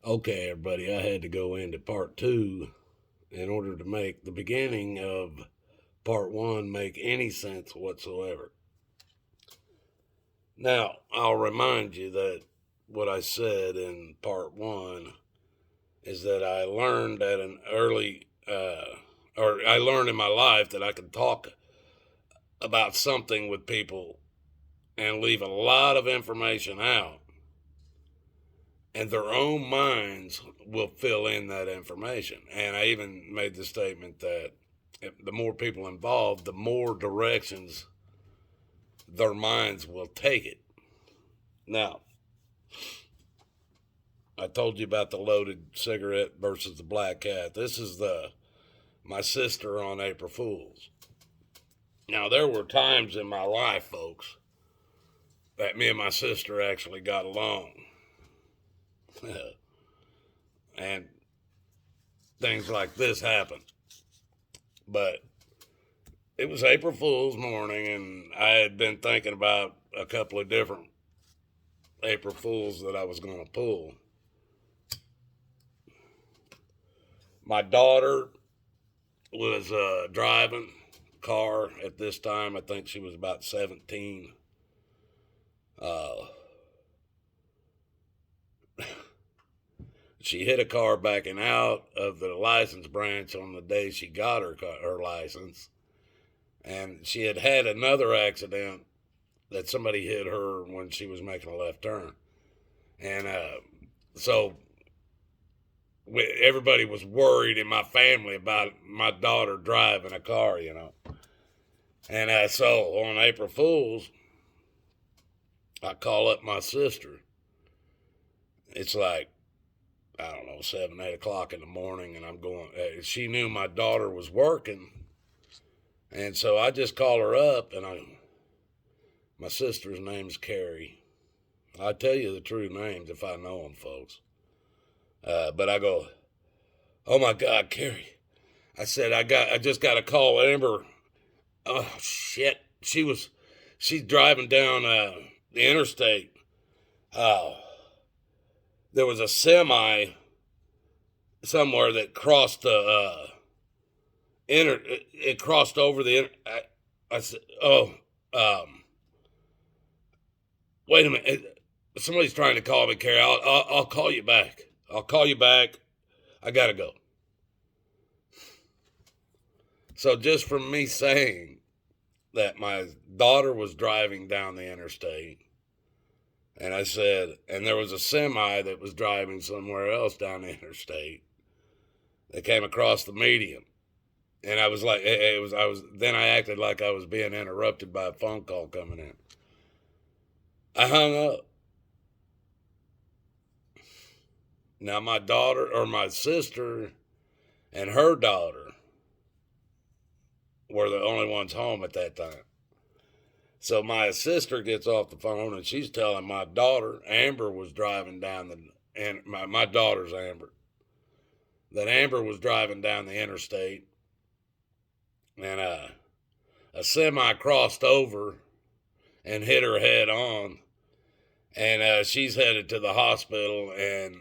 Okay, everybody, I had to go into part two in order to make the beginning of part one make any sense whatsoever. Now, I'll remind you that what I said in part one is that I learned at an early, or I learned in my life that I could talk about something with people and leave a lot of information out, and their own minds will fill in that information. And I even made the statement that the more people involved, the more directions their minds will take it. Now, I told you about the loaded cigarette versus the black cat. This is my sister on April Fools. Now, there were times in my life, folks, that me and my sister actually got along. And things like this happened. But it was April Fool's morning, and I had been thinking about a couple of different April Fools that I was going to pull. My daughter was driving a car at this time. I think she was about 17. Uh, she hit a car backing out of the license branch on the day she got her license. And she had had another accident that somebody hit her when she was making a left turn. And so everybody was worried in my family about my daughter driving a car, you know. And so on April Fool's, I call up my sister. It's like, I don't know, 7, 8 o'clock in the morning, and I'm going, she knew my daughter was working. And so I just call her up, and my sister's name's Carrie. I tell you the true names if I know them, folks. But I go, oh my God, Carrie. I said, I just got to call Amber. Oh shit. She's driving down the interstate. Oh, there was a semi somewhere that crossed the it crossed over the I said, oh, wait a minute. Somebody's trying to call me, Carrie. I'll call you back. I'll call you back. I gotta go. So just from me saying that my daughter was driving down the interstate, and I said, and there was a semi that was driving somewhere else down the interstate that came across the median. And I was like, then I acted like I was being interrupted by a phone call coming in. I hung up. Now, my daughter, or my sister, and her daughter were the only ones home at that time. So my sister gets off the phone and she's telling my daughter, Amber was driving down and my daughter's Amber, that Amber was driving down the interstate, and a semi crossed over and hit her head on, and she's headed to the hospital, and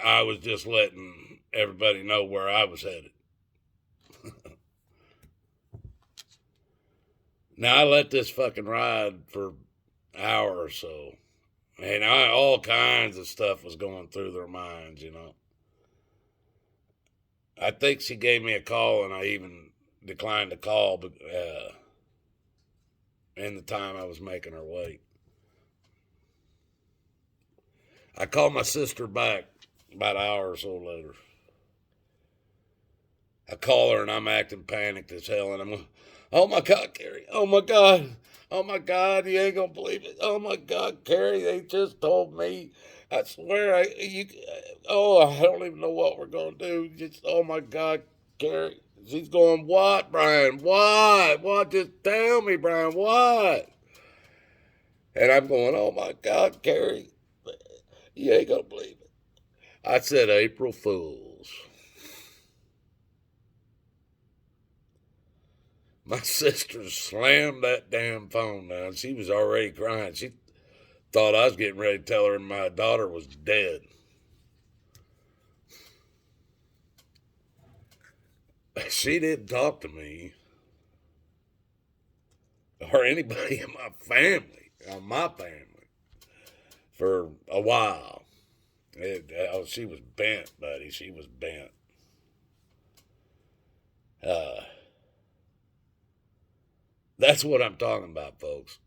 I was just letting everybody know where I was headed. Now, I let this fucking ride for an hour or so, and all kinds of stuff was going through their minds, you know. I think she gave me a call, and I even declined the call in the time I was making her wait. I called my sister back about an hour or so later. I call her and I'm acting panicked as hell, and I'm going, oh my God, Carrie, oh my God, oh my God, you ain't gonna believe it. Oh my God, Carrie, they just told me. I swear, I don't even know what we're gonna do. Just, oh my God, Carrie. She's going, what, Brian? What? What? Just tell me, Brian, what? And I'm going, oh my God, Carrie, you ain't gonna believe it. I said April Fools. My sister slammed that damn phone down. She was already crying. She Thought I was getting ready to tell her my daughter was dead. She didn't talk to me or anybody in my family, for a while. She was bent, buddy. She was bent. That's what I'm talking about, folks.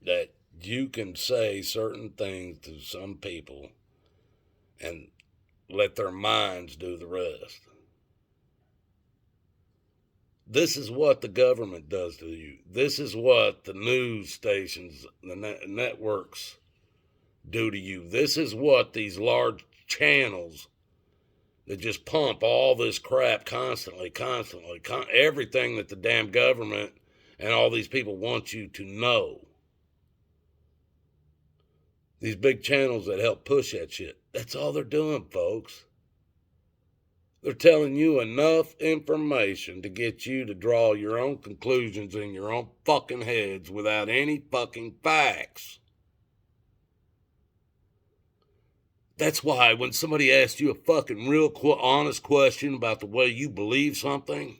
That you can say certain things to some people and let their minds do the rest. This is what the government does to you. This is what the news stations, the networks do to you. This is what these large channels that just pump all this crap constantly, everything that the damn government and all these people want you to know. These big channels that help push that shit. That's all they're doing, folks. They're telling you enough information to get you to draw your own conclusions in your own fucking heads without any fucking facts. That's why when somebody asks you a fucking real honest question about the way you believe something,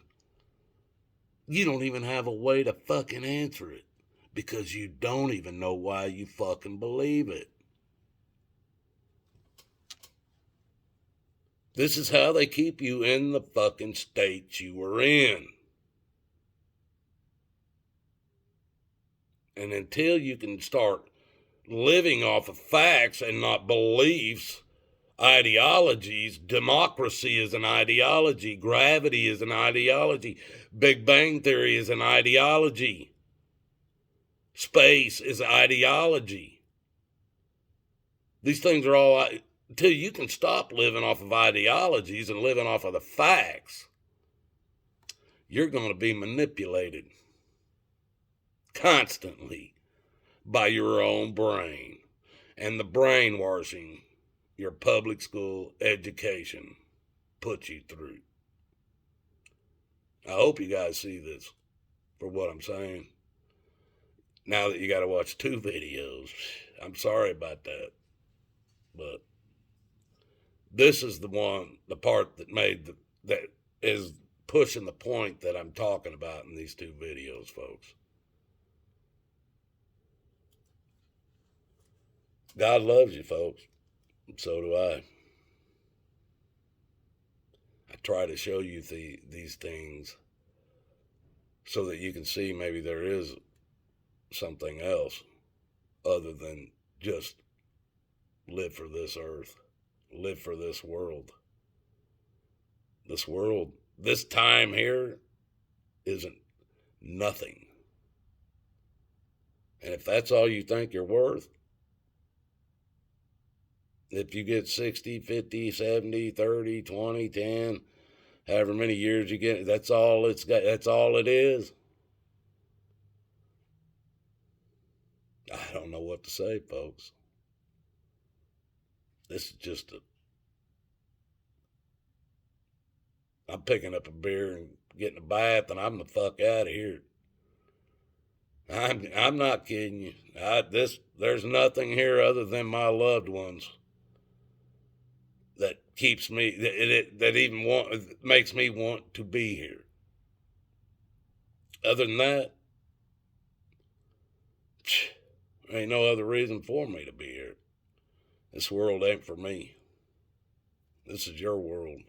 you don't even have a way to fucking answer it because you don't even know why you fucking believe it. This is how they keep you in the fucking state you were in. And until you can start living off of facts and not beliefs, ideologies, democracy is an ideology, gravity is an ideology, Big Bang Theory is an ideology, space is ideology. These things are all, until you can stop living off of ideologies and living off of the facts, you're going to be manipulated constantly by your own brain and the brainwashing your public school education puts you through. I hope you guys see this for what I'm saying. Now that you got to watch 2 videos, I'm sorry about that. But this is the part that is pushing the point that I'm talking about in these 2 videos, folks. God loves you, folks. So do I. I try to show you these things so that you can see maybe there is something else other than just live for this earth, live for this world. This world, this time here isn't nothing. And if that's all you think you're worth, if you get 60, 50, 70, 30, 20, 10, however many years you get, that's all it's got, that's all it is. I don't know what to say, folks. This is just I'm picking up a beer and getting a bath, and I'm the fuck out of here. I'm not kidding you. There's nothing here other than my loved ones that keeps me, that even makes me want to be here. Other than that, there ain't no other reason for me to be here. This world ain't for me. This is your world.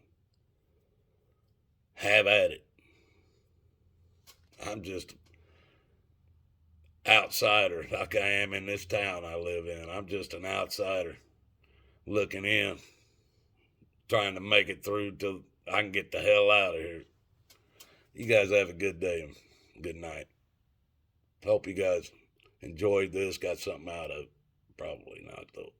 Have at it. I'm just an outsider like I am in this town I live in. I'm just an outsider looking in, trying to make it through till I can get the hell out of here. You guys have a good day and good night. Hope you guys enjoyed this, got something out of it. Probably not, though.